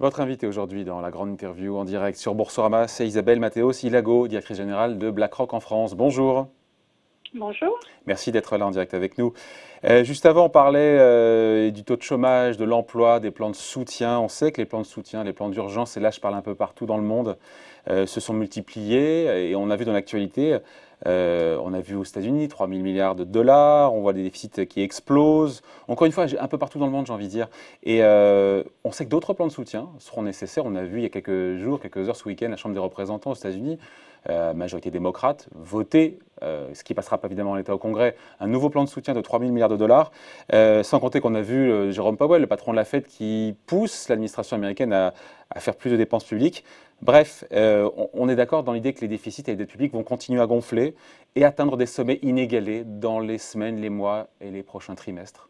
Votre invité aujourd'hui dans la grande interview en direct sur Boursorama, c'est Isabelle Mathéos-Ilago, directrice générale de BlackRock en France. Bonjour. Bonjour. Merci d'être là en direct avec nous. Juste avant, on parlait du taux de chômage, de l'emploi, des plans de soutien. On sait que les plans de soutien, les plans d'urgence, et là je parle un peu partout dans le monde, se sont multipliés. Et on a vu dans l'actualité, on a vu aux États-Unis 3 000 milliards de dollars, on voit des déficits qui explosent. Encore une fois, un peu partout dans le monde, j'ai envie de dire. Et on sait que d'autres plans de soutien seront nécessaires. On a vu il y a quelques jours, quelques heures ce week-end, la Chambre des représentants aux États-Unis, majorité démocrate, voter, ce qui passera pas évidemment en l'état au Congrès, un nouveau plan de soutien de 3 000 milliards de dollars, sans compter qu'on a vu Jérôme Powell, le patron de la Fed, qui pousse l'administration américaine à faire plus de dépenses publiques. Bref, on est d'accord dans l'idée que les déficits et les dettes publiques vont continuer à gonfler et atteindre des sommets inégalés dans les semaines, les mois et les prochains trimestres.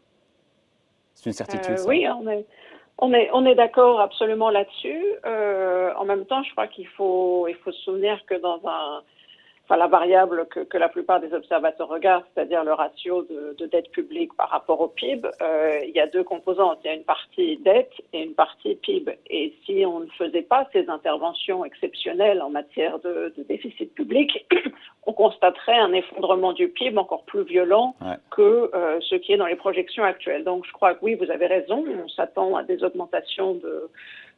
C'est une certitude, ça? Oui, on est d'accord absolument là-dessus. En même temps, je crois qu'il faut se souvenir que la variable que la plupart des observateurs regardent, c'est-à-dire le ratio de dette publique par rapport au PIB, il y a deux composantes. Il y a une partie dette et une partie PIB. Et si on ne faisait pas ces interventions exceptionnelles en matière de déficit public, on constaterait un effondrement du PIB encore plus violent que ce qui est dans les projections actuelles. Donc je crois que oui, vous avez raison, on s'attend à des augmentations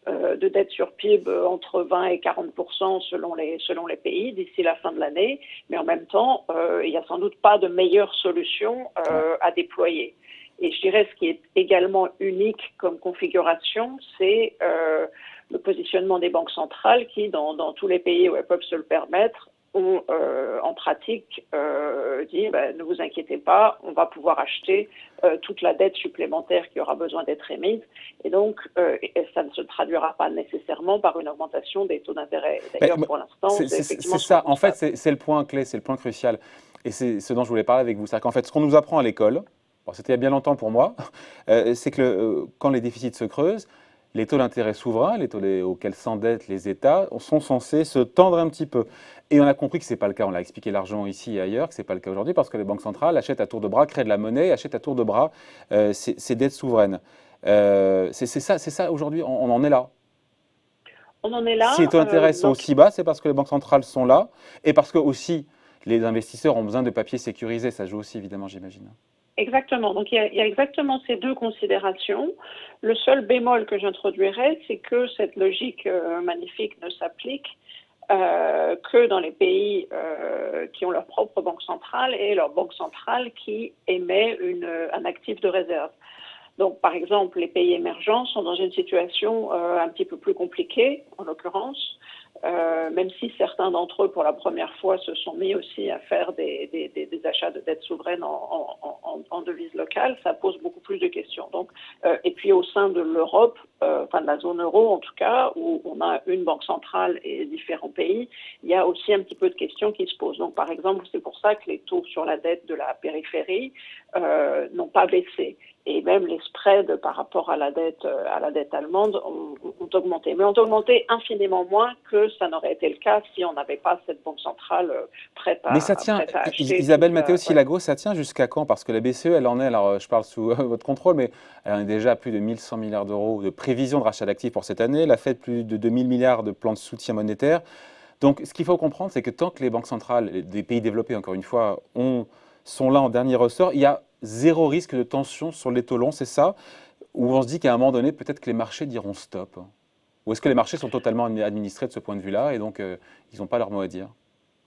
de dette sur PIB entre 20 et 40% selon les pays d'ici la fin de l'année, mais en même temps, il n'y a sans doute pas de meilleure solution à déployer. Et je dirais ce qui est également unique comme configuration, c'est le positionnement des banques centrales qui, dans tous les pays où elles peuvent se le permettre, ont en pratique dit ne vous inquiétez pas, on va pouvoir acheter toute la dette supplémentaire qui aura besoin d'être émise et donc ça ne se traduira pas nécessairement par une augmentation des taux d'intérêt. D'ailleurs, pour l'instant, c'est effectivement ça. En fait, c'est le point clé, c'est le point crucial. Et c'est ce dont je voulais parler avec vous. C'est-à-dire qu'en fait, ce qu'on nous apprend à l'école, bon, c'était il y a bien longtemps pour moi, c'est que quand les déficits se creusent, les taux d'intérêt souverains, les taux auxquels s'endettent les États, sont censés se tendre un petit peu. Et on a compris que ce n'est pas le cas. On l'a expliqué largement ici et ailleurs, que ce n'est pas le cas aujourd'hui, parce que les banques centrales achètent à tour de bras, créent de la monnaie, achètent à tour de bras ces dettes souveraines. C'est ça aujourd'hui, on en est là. On en est là. Si les taux d'intérêt sont aussi bas, c'est parce que les banques centrales sont là, et parce que aussi les investisseurs ont besoin de papiers sécurisés. Ça joue aussi, évidemment, j'imagine. Exactement. Donc, il y a exactement ces deux considérations. Le seul bémol que j'introduirais, c'est que cette logique magnifique ne s'applique que dans les pays qui ont leur propre banque centrale et leur banque centrale qui émet un actif de réserve. Donc, par exemple, les pays émergents sont dans une situation un petit peu plus compliquée, en l'occurrence, même si certains d'entre eux, pour la première fois, se sont mis aussi à faire des achats de dettes souveraines en devises locales, ça pose beaucoup plus de questions. Donc, et puis au sein de l'Europe, enfin de la zone euro en tout cas, où on a une banque centrale et différents pays, il y a aussi un petit peu de questions qui se posent. Donc, par exemple, c'est pour ça que les taux sur la dette de la périphérie n'ont pas baissé. Et même les spreads par rapport à la dette allemande ont augmenté. Mais ont augmenté infiniment moins que ça n'aurait été le cas si on n'avait pas cette banque centrale prête à acheter. Mais ça tient, Isabelle Mathéos-Ilago, ça tient jusqu'à quand? Parce que la BCE, elle en est, alors je parle sous votre contrôle, mais elle en est déjà à plus de 1 100 milliards d'euros de prévisions de rachat d'actifs pour cette année. Elle a fait plus de 2 000 milliards de plans de soutien monétaire. Donc ce qu'il faut comprendre, c'est que tant que les banques centrales des pays développés, encore une fois, sont là en dernier ressort, il y a zéro risque de tension sur les taux longs, c'est ça? Où on se dit qu'à un moment donné, peut-être que les marchés diront stop? Ou est-ce que les marchés sont totalement administrés de ce point de vue-là et donc ils n'ont pas leur mot à dire,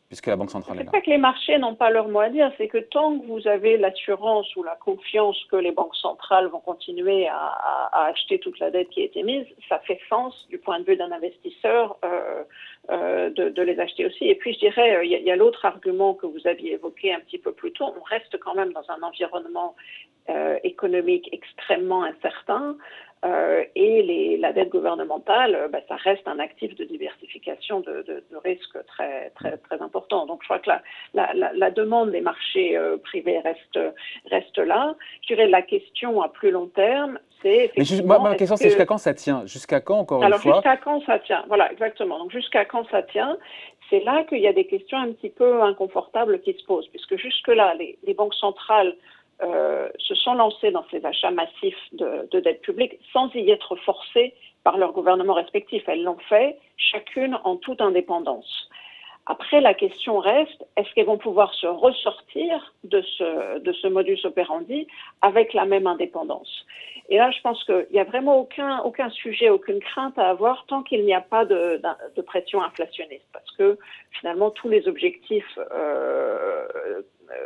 puisque la Banque centrale est là? C'est pas que les marchés n'ont pas leur mot à dire, c'est que tant que vous avez l'assurance ou la confiance que les banques centrales vont continuer à acheter toute la dette qui a été mise, ça fait sens du point de vue d'un investisseur de les acheter aussi. Et puis je dirais, il y a l'autre argument que vous aviez évoqué un petit peu plus tôt, on reste quand même dans un environnement économique extrêmement incertain. Et la dette gouvernementale, ça reste un actif de diversification de risque très, très, très important. Donc je crois que la demande des marchés privés reste là. Je dirais la question à plus long terme, c'est effectivement... Ma question, c'est jusqu'à quand ça tient? Jusqu'à quand, encore une fois? Alors jusqu'à quand ça tient? Voilà, exactement. Donc jusqu'à quand ça tient? C'est là qu'il y a des questions un petit peu inconfortables qui se posent, puisque jusque-là, les banques centrales se sont lancés dans ces achats massifs de dette publique sans y être forcés par leurs gouvernements respectifs. Elles l'ont fait chacune en toute indépendance. Après, la question reste, est-ce qu'elles vont pouvoir se ressortir de ce modus operandi avec la même indépendance? Et là, je pense qu'il n'y a vraiment aucun sujet, aucune crainte à avoir tant qu'il n'y a pas de pression inflationniste. Parce que finalement, tous les objectifs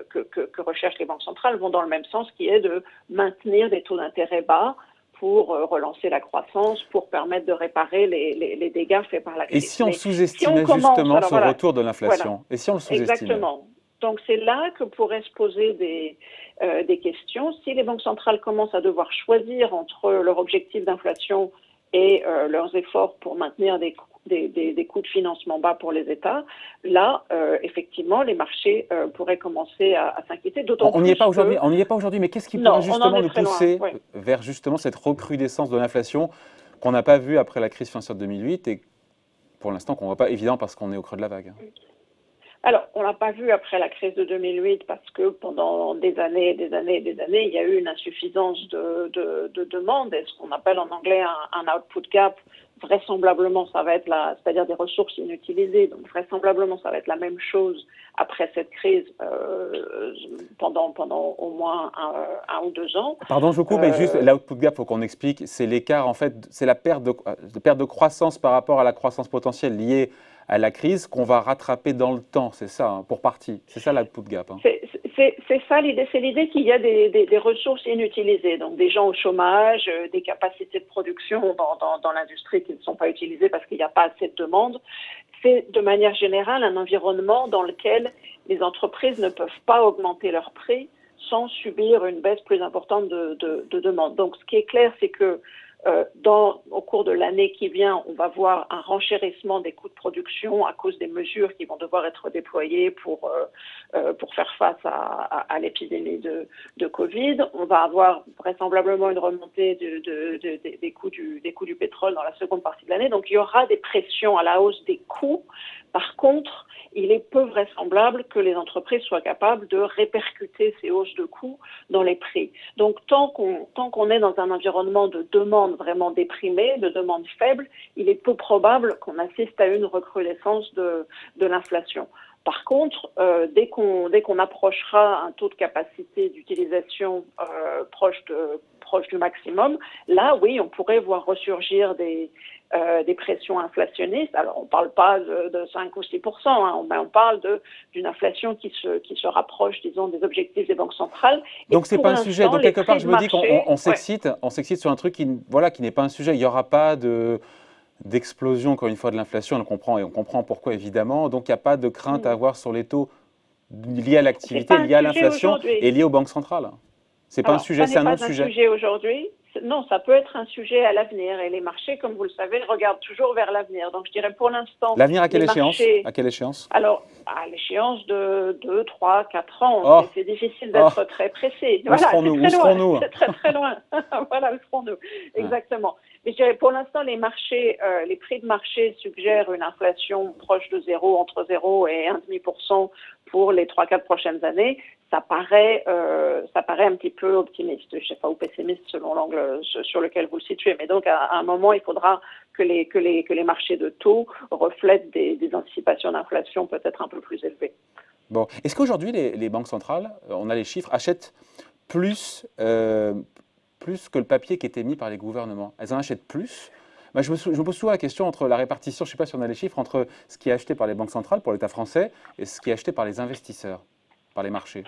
que recherchent les banques centrales vont dans le même sens, qui est de maintenir des taux d'intérêt bas pour relancer la croissance, pour permettre de réparer les dégâts faits par la crise. Et si on sous-estimait justement ce retour de l'inflation? Voilà. Et si on le sous-estimait? Exactement. Donc c'est là que pourraient se poser des questions. Si les banques centrales commencent à devoir choisir entre leur objectif d'inflation et leurs efforts pour maintenir des coûts de financement bas pour les États, là, effectivement, les marchés pourraient commencer à s'inquiéter. On n'y est pas aujourd'hui, mais qu'est-ce qui pourrait justement nous pousser vers justement cette recrudescence de l'inflation qu'on n'a pas vue après la crise financière de 2008 et pour l'instant qu'on ne voit pas évident parce qu'on est au creux de la vague? Alors, on ne l'a pas vu après la crise de 2008 parce que pendant des années, il y a eu une insuffisance de demande et ce qu'on appelle en anglais un output gap. Vraisemblablement, ça va être c'est-à-dire des ressources inutilisées. Donc, vraisemblablement, ça va être la même chose après cette crise pendant au moins un ou 2 ans. Pardon, je vous coupe, mais juste l'output gap, il faut qu'on explique. C'est l'écart, en fait, c'est la perte de croissance par rapport à la croissance potentielle liée à la crise qu'on va rattraper dans le temps, c'est ça, hein, pour partie. C'est ça l'output gap. Hein. C'est ça l'idée, c'est l'idée qu'il y a des ressources inutilisées, donc des gens au chômage, des capacités de production dans l'industrie qui ne sont pas utilisées parce qu'il n'y a pas assez de demande. C'est de manière générale un environnement dans lequel les entreprises ne peuvent pas augmenter leurs prix sans subir une baisse plus importante de demande. Donc ce qui est clair, c'est que au cours de l'année qui vient, on va voir un renchérissement des coûts de production à cause des mesures qui vont devoir être déployées pour faire face à l'épidémie de Covid. On va avoir vraisemblablement une remontée des coûts du pétrole dans la seconde partie de l'année. Donc il y aura des pressions à la hausse des coûts. Par contre, il est peu vraisemblable que les entreprises soient capables de répercuter ces hausses de coûts dans les prix. Donc, tant qu'on est dans un environnement de demande vraiment déprimée, de demande faible, il est peu probable qu'on assiste à une recrudescence de l'inflation. Par contre, dès qu'on approchera un taux de capacité d'utilisation proche du maximum, là, oui, on pourrait voir ressurgir des pressions inflationnistes. Alors, on ne parle pas de 5 ou 6 hein, mais on parle d'une inflation qui se rapproche, disons, des objectifs des banques centrales. Donc, ce n'est pas un sujet. Donc, quelque part, je me dis qu'on s'excite sur un truc qui n'est pas un sujet. Il n'y aura pas d'explosion, encore une fois, de l'inflation. On comprend pourquoi, évidemment. Donc, il n'y a pas de crainte à avoir sur les taux liés à l'activité, liés à l'inflation et liés aux banques centrales. Ce n'est pas un sujet, c'est un autre sujet. Ce n'est pas un sujet aujourd'hui. Non, ça peut être un sujet à l'avenir. Et les marchés, comme vous le savez, regardent toujours vers l'avenir. Donc, je dirais pour l'instant… L'avenir à quelle échéance? Alors, à l'échéance de 2, 3, 4 ans. C'est difficile d'être très précis. Où serons-nous? C'est très, très loin. Voilà, où serons-nous? Exactement. Mais je dirais, pour l'instant, les prix de marché suggèrent une inflation proche de 0, entre 0 et 1,5% pour les 3-4 prochaines années. Ça paraît un petit peu optimiste, je ne sais pas, ou pessimiste selon l'angle sur lequel vous le situez. Mais donc, à un moment, il faudra que les marchés de taux reflètent des anticipations d'inflation peut-être un peu plus élevées. Bon, est-ce qu'aujourd'hui, les banques centrales, on a les chiffres, achètent plus que le papier qui était mis par les gouvernements? Elles en achètent plus? Je me pose souvent la question entre la répartition, je ne sais pas si on a les chiffres, entre ce qui est acheté par les banques centrales pour l'État français et ce qui est acheté par les investisseurs, par les marchés.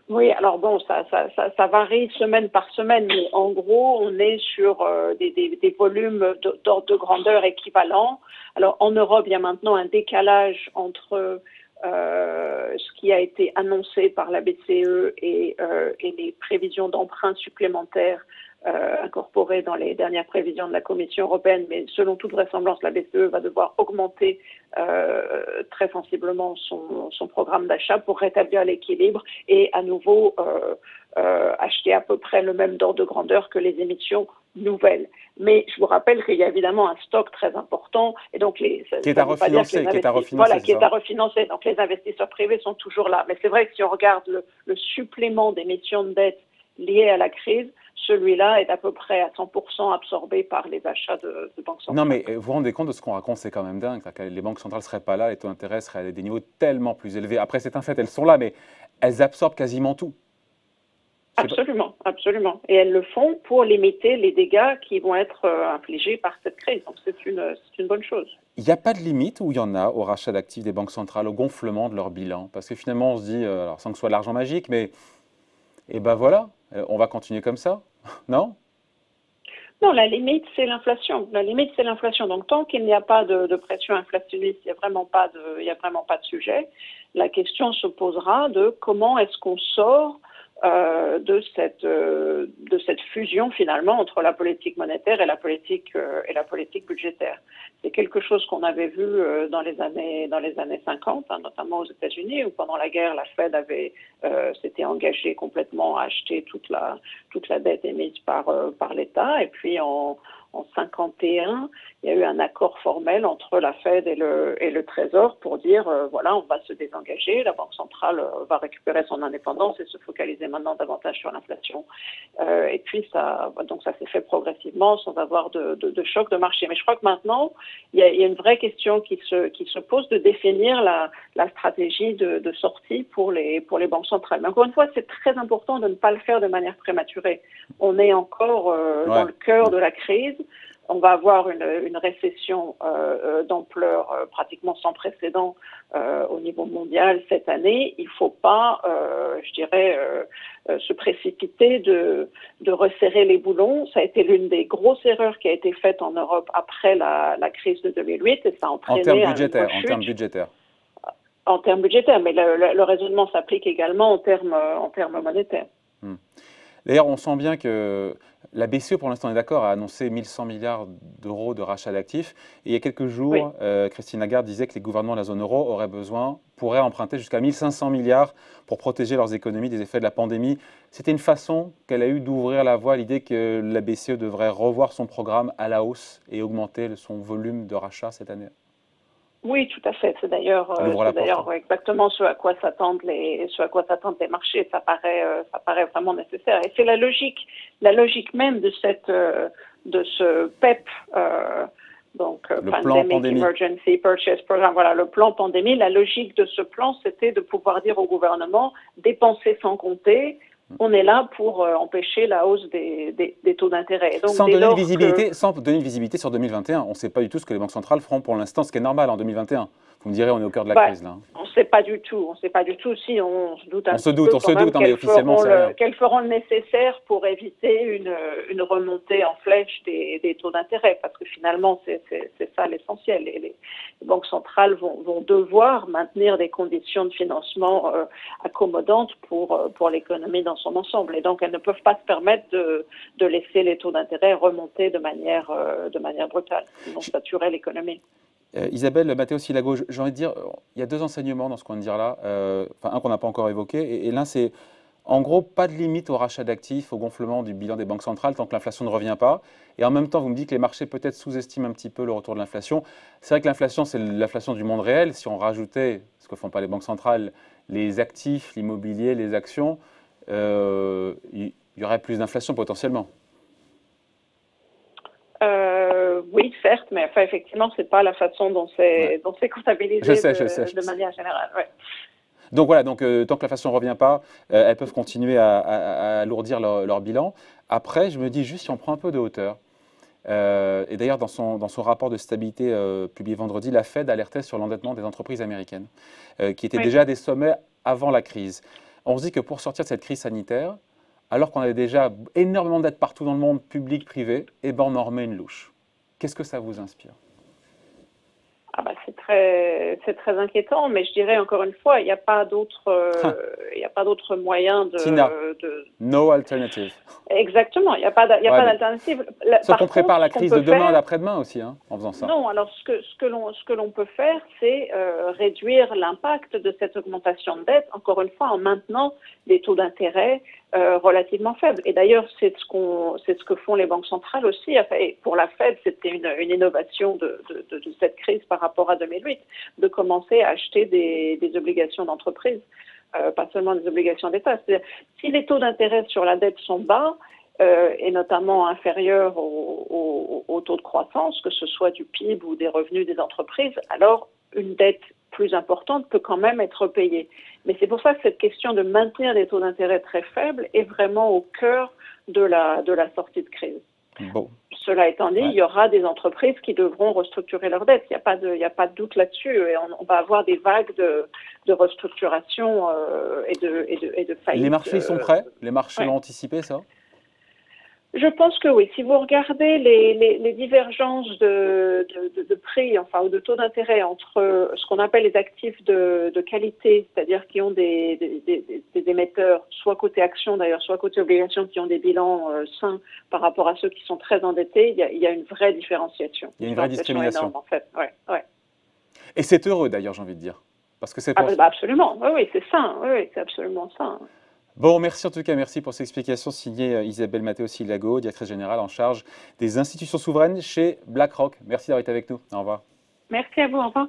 Oui, alors bon, ça varie semaine par semaine, mais en gros, on est sur des volumes d'ordre de grandeur équivalents. Alors en Europe, il y a maintenant un décalage entre ce qui a été annoncé par la BCE et les prévisions d'emprunt supplémentaires incorporées dans les dernières prévisions de la Commission européenne, mais selon toute vraisemblance, la BCE va devoir augmenter très sensiblement son programme d'achat pour rétablir l'équilibre et à nouveau acheter à peu près le même ordre de grandeur que les émissions nouvelles. Mais je vous rappelle qu'il y a évidemment un stock très important et donc qui est à refinancer, voilà, c'est qui est ça. à refinancer. Donc les investisseurs privés sont toujours là. Mais c'est vrai que si on regarde le supplément d'émissions de dette liées à la crise, celui-là est à peu près à 100% absorbé par les achats de banques Non, centrales. mais vous vous rendez compte de ce qu'on raconte, c'est quand même dingue. Les banques centrales ne seraient pas là, les taux d'intérêt seraient à des niveaux tellement plus élevés. Après, c'est un fait, elles sont là, mais elles absorbent quasiment tout. Je sais pas. Absolument, absolument. Et elles le font pour limiter les dégâts qui vont être infligés par cette crise. Donc c'est une bonne chose. Il n'y a pas de limite où il y en a au rachat d'actifs des banques centrales, au gonflement de leur bilan. Parce que finalement, on se dit, alors sans que ce soit de l'argent magique, mais et ben voilà, on va continuer comme ça, non? Non, la limite, c'est l'inflation. La limite, c'est l'inflation. Donc, tant qu'il n'y a pas de pression inflationniste, il n'y a vraiment pas de sujet. La question se posera de comment est-ce qu'on sort de cette fusion finalement entre la politique monétaire et la politique budgétaire. C'est quelque chose qu'on avait vu dans les années 50, hein, notamment aux États-Unis, où pendant la guerre, la Fed s'était engagée complètement à acheter toute la dette émise par l'État. Et puis en 51, il y a eu un accord formel entre la Fed et le Trésor pour dire voilà, on va se désengager, la Banque centrale va récupérer son indépendance et se focaliser maintenant davantage sur l'inflation. Et puis ça s'est fait progressivement sans avoir de choc de marché. Mais je crois que maintenant, il y a une vraie question qui se pose de définir la stratégie de sortie pour les banques centrales. Mais encore une fois, c'est très important de ne pas le faire de manière prématurée. On est encore dans le cœur de la crise. On va avoir une récession d'ampleur pratiquement sans précédent au niveau mondial cette année. Il ne faut pas, se précipiter de resserrer les boulons. Ça a été l'une des grosses erreurs qui a été faite en Europe après la crise de 2008 et ça a entraîné En termes budgétaires. En termes budgétaires, mais le raisonnement s'applique également en termes monétaires. D'ailleurs, on sent bien que la BCE, pour l'instant, on est d'accord, a annoncé 1100 milliards d'euros de rachat d'actifs. Et il y a quelques jours, oui, Christine Lagarde disait que les gouvernements de la zone euro pourraient emprunter jusqu'à 1500 milliards pour protéger leurs économies des effets de la pandémie. C'était une façon qu'elle a eue d'ouvrir la voie à l'idée que la BCE devrait revoir son programme à la hausse et augmenter son volume de rachat cette année. Oui, tout à fait. C'est d'ailleurs exactement ce à quoi s'attendent les marchés. Ça paraît vraiment nécessaire. Et c'est la logique même de ce PEP, le plan pandémie. Emergency Purchase Program. Voilà, le plan pandémie. La logique de ce plan, c'était de pouvoir dire au gouvernement dépenser sans compter. On est là pour empêcher la hausse des taux d'intérêt. Sans donner une visibilité sur 2021. On ne sait pas du tout ce que les banques centrales feront pour l'instant, ce qui est normal en 2021. Vous me direz, on est au cœur de la crise là. On ne sait pas du tout. On se doute un peu mais officiellement, qu'elles feront le nécessaire pour éviter une remontée en flèche des taux d'intérêt, parce que finalement c'est ça l'essentiel. Les banques centrales vont devoir maintenir des conditions de financement accommodantes pour l'économie dans son ensemble, et donc elles ne peuvent pas se permettre de laisser les taux d'intérêt remonter de manière brutale. Ils vont saturer l'économie. Isabelle Matteo-Silago, j'ai envie de dire, il y a deux enseignements dans ce qu'on vient de dire là. Un qu'on n'a pas encore évoqué, et l'un c'est, en gros, pas de limite au rachat d'actifs, au gonflement du bilan des banques centrales tant que l'inflation ne revient pas. Et en même temps, vous me dites que les marchés peut-être sous-estiment un petit peu le retour de l'inflation. C'est vrai que l'inflation, c'est l'inflation du monde réel. Si on rajoutait, ce que font pas les banques centrales, les actifs, l'immobilier, les actions, il y aurait plus d'inflation potentiellement. Oui, certes, mais enfin, effectivement, ce n'est pas la façon dont c'est comptabilisé de manière générale. Ouais. Donc voilà, tant que l'inflation ne revient pas, elles peuvent continuer à alourdir leur bilan. Après, je me dis juste si on prend un peu de hauteur, et d'ailleurs dans son rapport de stabilité publié vendredi, la Fed alertait sur l'endettement des entreprises américaines, qui étaient déjà à des sommets avant la crise. On se dit que pour sortir de cette crise sanitaire, alors qu'on avait déjà énormément de dettes partout dans le monde, public, privé, on en remet une louche. Qu'est-ce que ça vous inspire ? C'est très inquiétant, mais je dirais encore une fois, il n'y a pas d'autre moyen de... Tina, no alternative. Exactement, il n'y a pas d'alternative. Sauf qu'on prépare la crise de demain et d'après-demain aussi, en faisant ça. Non, alors ce que l'on peut faire, c'est réduire l'impact de cette augmentation de dette, encore une fois, en maintenant des taux d'intérêt relativement faible. Et d'ailleurs, c'est ce que font les banques centrales aussi. Et pour la Fed, c'était une innovation de cette crise par rapport à 2008, de commencer à acheter des obligations d'entreprise, pas seulement des obligations d'État. C'est-à-dire, si les taux d'intérêt sur la dette sont bas, et notamment inférieurs au taux de croissance, que ce soit du PIB ou des revenus des entreprises, alors une dette plus importante peut quand même être payée. Mais c'est pour ça que cette question de maintenir des taux d'intérêt très faibles est vraiment au cœur de la sortie de crise. Bon. Cela étant dit, il y aura des entreprises qui devront restructurer leurs dettes. Il n'y a pas de doute là-dessus. Et on va avoir des vagues de restructuration et de faillite. Les marchés sont prêts? Les marchés l'ont anticipé, ça? Je pense que oui. Si vous regardez les divergences de prix, enfin, ou de taux d'intérêt entre ce qu'on appelle les actifs de qualité, c'est-à-dire qui ont des émetteurs, soit côté actions d'ailleurs, soit côté obligations, qui ont des bilans sains par rapport à ceux qui sont très endettés, il y a une vraie différenciation. Il y a une vraie discrimination. Énorme, en fait. Ouais. Et c'est heureux d'ailleurs, j'ai envie de dire. Parce que c'est absolument. Oui, c'est sain. Oui, c'est absolument sain. Bon, merci en tout cas, merci pour ces explications signée Isabelle Matteo-Silago, directrice générale en charge des institutions souveraines chez BlackRock. Merci d'avoir été avec nous. Au revoir. Merci à vous, au revoir.